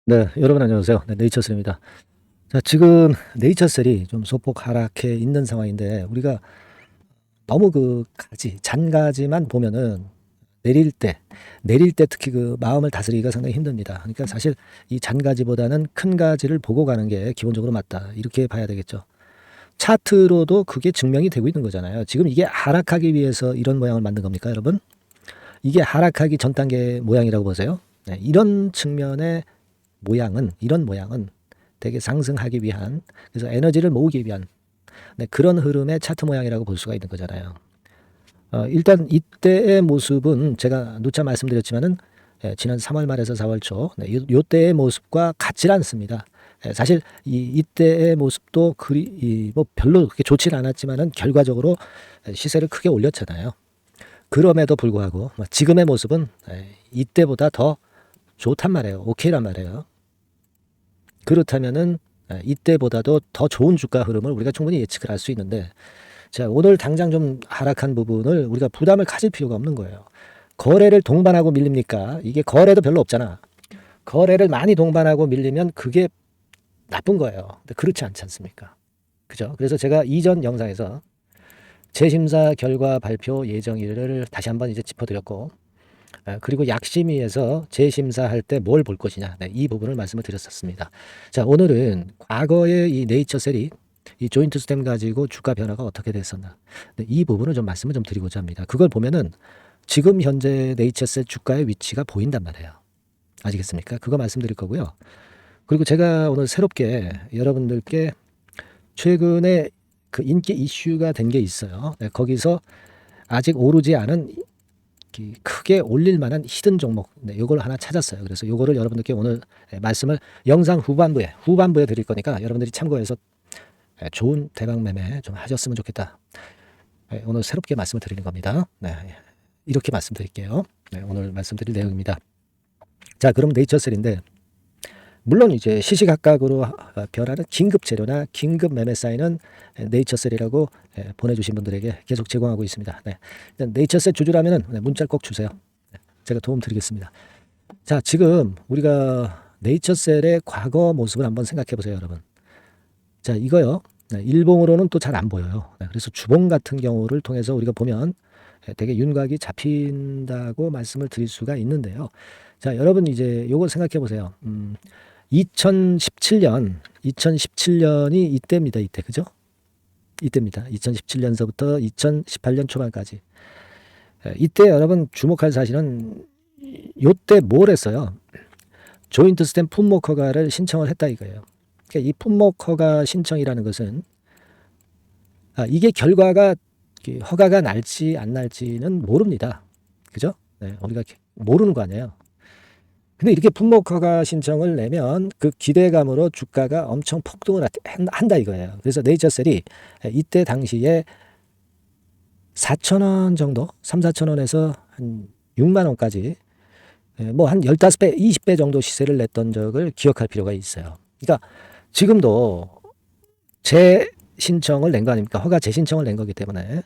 네, 여러분 안녕하세요. 네, 네이처셀입니다. 자, 지금 네이처셀이 좀 소폭 하락해 있는 상황인데 우리가 너무 잔가지만 보면은 내릴 때 특히 그 마음을 다스리기가 상당히 힘듭니다. 그러니까 사실 이 잔가지보다는 큰 가지를 보고 가는 게 기본적으로 맞다. 이렇게 봐야 되겠죠. 차트로도 그게 증명이 되고 있는 거잖아요. 지금 이게 하락하기 위해서 이런 모양을 만든 겁니까, 여러분? 이게 하락하기 전 단계 모양이라고 보세요. 네, 이런 모양은 되게 상승하기 위한, 그래서 에너지를 모으기 위한, 네, 그런 흐름의 차트 모양이라고 볼 수가 있는 거잖아요. 일단 이때의 모습은 제가 누차 말씀드렸지만은 지난 3월 말에서 4월 초, 네, 요때의 모습과 같지 않습니다. 사실 이때의 모습도 뭐 별로 그렇게 좋지는 않았지만은 결과적으로 시세를 크게 올렸잖아요. 그럼에도 불구하고 지금의 모습은 이때보다 더 좋단 말이에요. 오케이란 말이에요. 그렇다면은 이때보다도 더 좋은 주가 흐름을 우리가 충분히 예측을 할 수 있는데, 자, 오늘 당장 좀 하락한 부분을 우리가 부담을 가질 필요가 없는 거예요. 거래를 동반하고 밀립니까? 이게 거래도 별로 없잖아. 거래를 많이 동반하고 밀리면 그게 나쁜 거예요. 근데 그렇지 않지 않습니까? 그죠? 그래서 제가 이전 영상에서 재심사 결과 발표 예정일을 다시 한번 이제 짚어드렸고, 그리고 약심위에서 재심사할 때 뭘 볼 것이냐, 네, 이 부분을 말씀을 드렸었습니다. 자, 오늘은 과거의 이 네이처셀이 이 조인트 스템 가지고 주가 변화가 어떻게 됐었나, 네, 이 부분을 좀 말씀을 좀 드리고자 합니다. 그걸 보면은 지금 현재 네이처셀 주가의 위치가 보인단 말이에요. 아시겠습니까? 그거 말씀드릴 거고요. 그리고 제가 오늘 새롭게 여러분들께 최근에 그 인기 이슈가 된 게 있어요. 네, 거기서 아직 오르지 않은 크게 올릴 만한 히든 종목, 네, 요걸 하나 찾았어요. 그래서 요거를 여러분들께 오늘 말씀을 영상 후반부에 드릴 거니까 여러분들이 참고해서 좋은 대박 매매 좀 하셨으면 좋겠다. 오늘 새롭게 말씀을 드리는 겁니다. 네, 이렇게 말씀드릴게요. 네, 오늘 말씀드릴 내용입니다. 자, 그럼 네이처셀인데, 물론 이제 시시각각으로 변하는 긴급 재료나 긴급 매매 사인은 네이처셀이라고 보내주신 분들에게 계속 제공하고 있습니다. 네, 네이처셀 주주라면 문자를 꼭 주세요. 제가 도움 드리겠습니다. 자, 지금 우리가 네이처셀의 과거 모습을 한번 생각해 보세요, 여러분. 자, 이거요. 네, 일봉으로는 또 잘 안 보여요. 네, 그래서 주봉 같은 경우를 통해서 우리가 보면 되게 윤곽이 잡힌다고 말씀을 드릴 수가 있는데요. 자, 여러분 이제 요걸 생각해 보세요. 2017년이 이때입니다. 이때. 그죠? 이때입니다. 2017년서부터 2018년 초반까지. 이때 여러분 주목할 사실은 요때 뭘 했어요? 조인트 스탬 품목 허가를 신청을 했다 이거예요. 그러니까 이 품목 허가 신청이라는 것은 이게 결과가 허가가 날지 안 날지는 모릅니다. 그죠? 네, 우리가 모르는 거 아니에요. 근데 이렇게 품목 허가 신청을 내면 그 기대감으로 주가가 엄청 폭등을 한다 이거예요. 그래서 네이처셀이 이때 당시에 4,000원 정도, 3, 4,000원에서 한 6만 원까지 뭐 한 15배, 20배 정도 시세를 냈던 적을 기억할 필요가 있어요. 그러니까 지금도 재신청을 낸 거 아닙니까? 허가 재신청을 낸 거기 때문에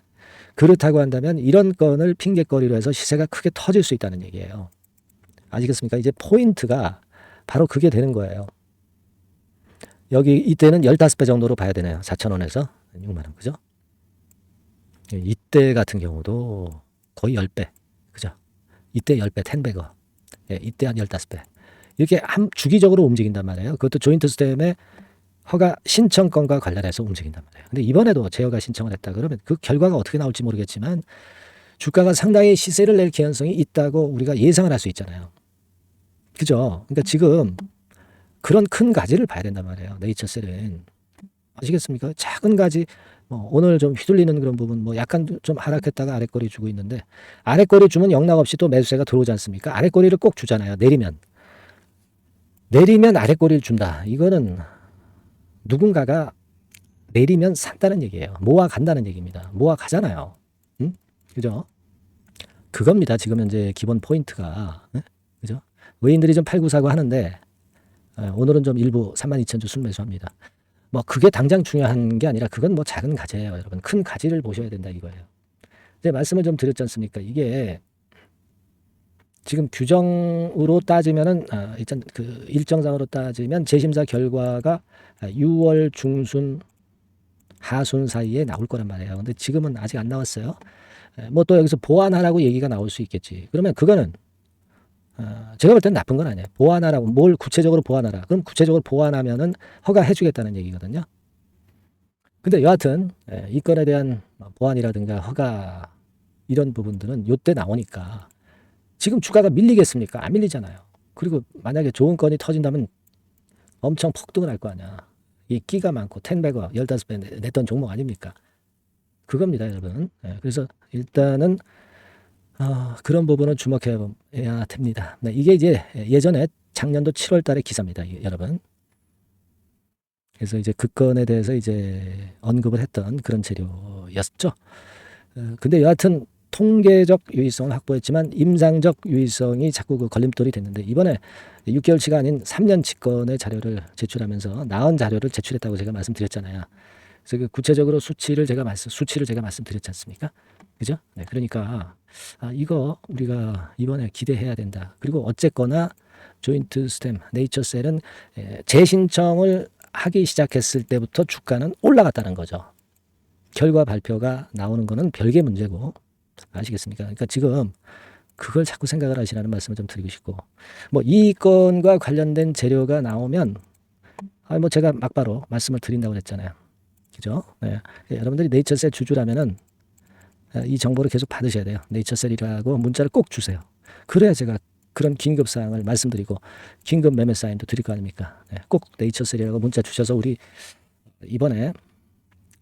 그렇다고 한다면 이런 건을 핑계거리로 해서 시세가 크게 터질 수 있다는 얘기예요. 아시겠습니까? 이제 포인트가 바로 그게 되는 거예요. 여기 이때는 15배 정도로 봐야 되네요. 4,000원에서 6만 원. 그죠? 이때 같은 경우도 거의 10배. 그죠? 이때 10배, 10배거. 이때 한 15배. 이렇게 주기적으로 움직인단 말이에요. 그것도 조인트 스템의 허가 신청권과 관련해서 움직인단 말이에요. 근데 이번에도 제어가 신청을 했다 그러면 그 결과가 어떻게 나올지 모르겠지만 주가가 상당히 시세를 낼 개연성이 있다고 우리가 예상을 할 수 있잖아요. 그죠? 그러니까 지금 그런 큰 가지를 봐야 된단 말이에요. 네이처셀은. 아시겠습니까? 작은 가지, 오늘 좀 휘둘리는 그런 부분, 약간 좀 하락했다가 아랫거리 주고 있는데, 아랫거리 주면 영락없이 또 매수세가 들어오지 않습니까? 아랫거리를 꼭 주잖아요. 내리면 아랫거리를 준다. 이거는 누군가가 내리면 산다는 얘기예요. 모아 간다는 얘기입니다. 모아 가잖아요. 응? 그죠? 그겁니다. 지금 현재 기본 포인트가. 응? 그죠? 외인들이 좀 팔고 사고 하는데, 오늘은 좀 일부 32,000주 순매수합니다. 그게 당장 중요한 게 아니라 그건 작은 가지예요, 여러분. 큰 가지를 보셔야 된다 이거예요. 이제 말씀을 좀 드렸지 않습니까? 이게 지금 규정으로 따지면은 일단 그 일정상으로 따지면 재심사 결과가 6월 중순 하순 사이에 나올 거란 말이에요. 근데 지금은 아직 안 나왔어요. 뭐 또 여기서 보완하라고 얘기가 나올 수 있겠지. 그러면 그거는 제가 볼 땐 나쁜 건 아니에요. 보완하라고 뭘 구체적으로 보완하라. 그럼 구체적으로 보완하면은 허가해 주겠다는 얘기거든요. 근데 여하튼 이 건에 대한 보완이라든가 허가 이런 부분들은 요때 나오니까 지금 주가가 밀리겠습니까? 안 밀리잖아요. 그리고 만약에 좋은 건이 터진다면 엄청 폭등을 할 거 아니야. 이 끼가 많고 10배가 15배 냈던 종목 아닙니까? 그겁니다, 여러분. 그래서 일단은 그런 부분은 주목해야 됩니다. 네, 이게 이제 예전에 작년도 7월 달의 기사입니다, 여러분. 그래서 이제 그 건에 대해서 이제 언급을 했던 그런 재료였죠. 근데 여하튼 통계적 유의성을 확보했지만 임상적 유의성이 자꾸 그 걸림돌이 됐는데 이번에 6개월치가 아닌 3년치 건의 자료를 제출하면서 나은 자료를 제출했다고 제가 말씀드렸잖아요. 그래서 그 구체적으로 수치를 제가 말씀드렸지 않습니까? 그죠? 네, 그러니까 이거 우리가 이번에 기대해야 된다. 그리고 어쨌거나 조인트 스템 네이처셀은 재신청을 하기 시작했을 때부터 주가는 올라갔다는 거죠. 결과 발표가 나오는 거는 별개 문제고 아시겠습니까? 그러니까 지금 그걸 자꾸 생각을 하시라는 말씀을 좀 드리고 싶고 뭐 이 건과 관련된 재료가 나오면 뭐 제가 막바로 말씀을 드린다고 그랬잖아요. 그죠? 네. 여러분들이 네이처셀 주주라면은 이 정보를 계속 받으셔야 돼요. 네이처셀이라고 문자를 꼭 주세요. 그래야 제가 그런 긴급 사항을 말씀드리고 긴급 매매 사인도 드릴 거 아닙니까? 네. 꼭 네이처셀이라고 문자 주셔서 우리 이번에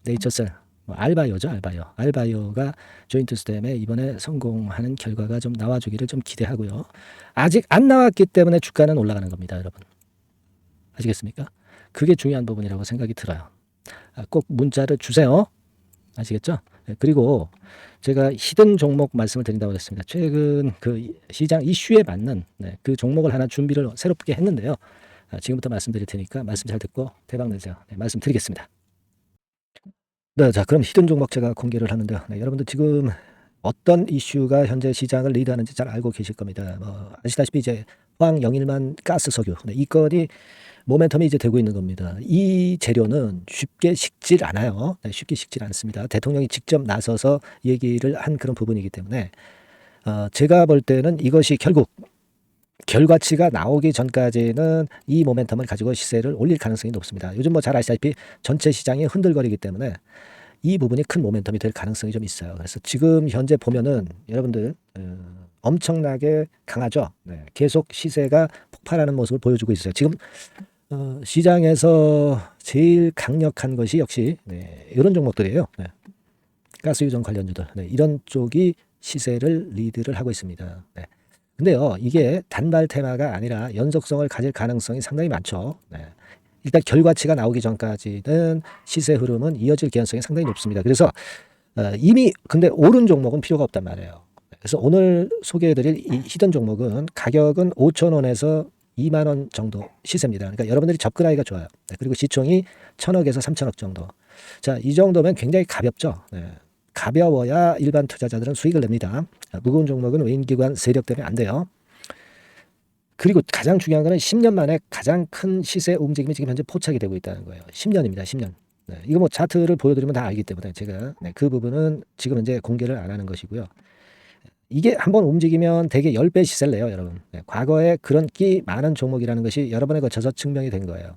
네이처셀 알바이오죠, 알바이오가 조인트 스템에 이번에 성공하는 결과가 좀 나와주기를 좀 기대하고요. 아직 안 나왔기 때문에 주가는 올라가는 겁니다, 여러분. 아시겠습니까? 그게 중요한 부분이라고 생각이 들어요. 꼭 문자를 주세요. 아시겠죠? 그리고 제가 히든 종목 말씀을 드린다고 했습니다. 최근 그 시장 이슈에 맞는 그 종목을 하나 준비를 새롭게 했는데요. 지금부터 말씀드릴 테니까 말씀 잘 듣고 대박 내세요. 말씀드리겠습니다. 네, 자, 그럼 히든 종목 제가 공개를 하는데요. 여러분들 지금 어떤 이슈가 현재 시장을 리드하는지 잘 알고 계실 겁니다. 뭐 아시다시피 이제 포항 영일만 가스 석유 이 건이 모멘텀이 이제 되고 있는 겁니다. 이 재료는 쉽게 식질 않아요. 쉽게 식질 않습니다. 대통령이 직접 나서서 얘기를 한 그런 부분이기 때문에 제가 볼 때는 이것이 결국 결과치가 나오기 전까지는 이 모멘텀을 가지고 시세를 올릴 가능성이 높습니다. 요즘 뭐 잘 아시다시피 전체 시장이 흔들거리기 때문에 이 부분이 큰 모멘텀이 될 가능성이 좀 있어요. 그래서 지금 현재 보면은 여러분들 엄청나게 강하죠. 네, 계속 시세가 폭발하는 모습을 보여주고 있어요. 지금 시장에서 제일 강력한 것이 역시 이런 종목들이에요. 가스유전 관련주들 이런 쪽이 시세를 리드를 하고 있습니다. 근데요, 이게 단발 테마가 아니라 연속성을 가질 가능성이 상당히 많죠. 일단 결과치가 나오기 전까지는 시세 흐름은 이어질 개연성이 상당히 높습니다. 그래서 이미 근데 오른 종목은 필요가 없단 말이에요. 그래서 오늘 소개해드릴 이 히든 종목은 가격은 5,000원에서 2만 원 정도 시세입니다. 그러니까 여러분들이 접근하기가 좋아요. 그리고 시총이 1,000억에서 3,000억 정도. 자, 이 정도면 굉장히 가볍죠. 가벼워야 일반 투자자들은 수익을 냅니다. 무거운 종목은 외인기관 세력 때문에 안 돼요. 그리고 가장 중요한 거는 10년 만에 가장 큰 시세 움직임이 지금 현재 포착이 되고 있다는 거예요. 10년입니다. 10년. 이거 뭐 차트를 보여드리면 다 알기 때문에 제가 그 부분은 지금 이제 공개를 안 하는 것이고요. 이게 한번 움직이면 대개 10배 시세를 내요, 여러분. 과거에 그런 끼 많은 종목이라는 것이 여러 번에 거쳐서 증명이 된 거예요.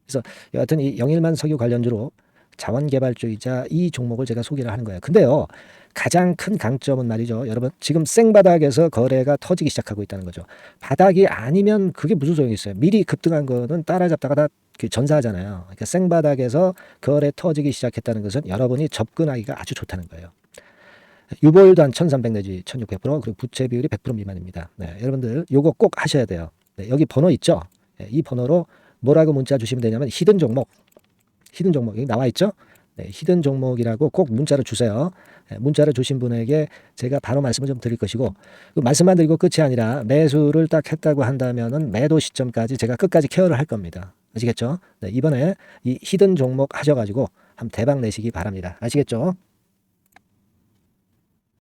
그래서 여하튼 이 영일만 석유 관련주로 자원개발주이자 이 종목을 제가 소개를 하는 거예요. 근데요, 가장 큰 강점은 말이죠. 여러분, 지금 생바닥에서 거래가 터지기 시작하고 있다는 거죠. 바닥이 아니면 그게 무슨 소용이 있어요. 미리 급등한 거는 따라잡다가 다 전사하잖아요. 그러니까 생바닥에서 거래 터지기 시작했다는 것은 여러분이 접근하기가 아주 좋다는 거예요. 유보율도 한 1300 내지 1600% 그리고 부채 비율이 100% 미만입니다. 여러분들 요거 꼭 하셔야 돼요. 여기 번호 있죠? 이 번호로 뭐라고 문자 주시면 되냐면 히든 종목 여기 나와 있죠? 히든 종목이라고 꼭 문자를 주세요. 문자를 주신 분에게 제가 바로 말씀을 좀 드릴 것이고 그 말씀만 드리고 끝이 아니라 매수를 딱 했다고 한다면은 매도 시점까지 제가 끝까지 케어를 할 겁니다. 아시겠죠? 이번에 이 히든 종목 하셔가지고 한번 대박 내시기 바랍니다. 아시겠죠?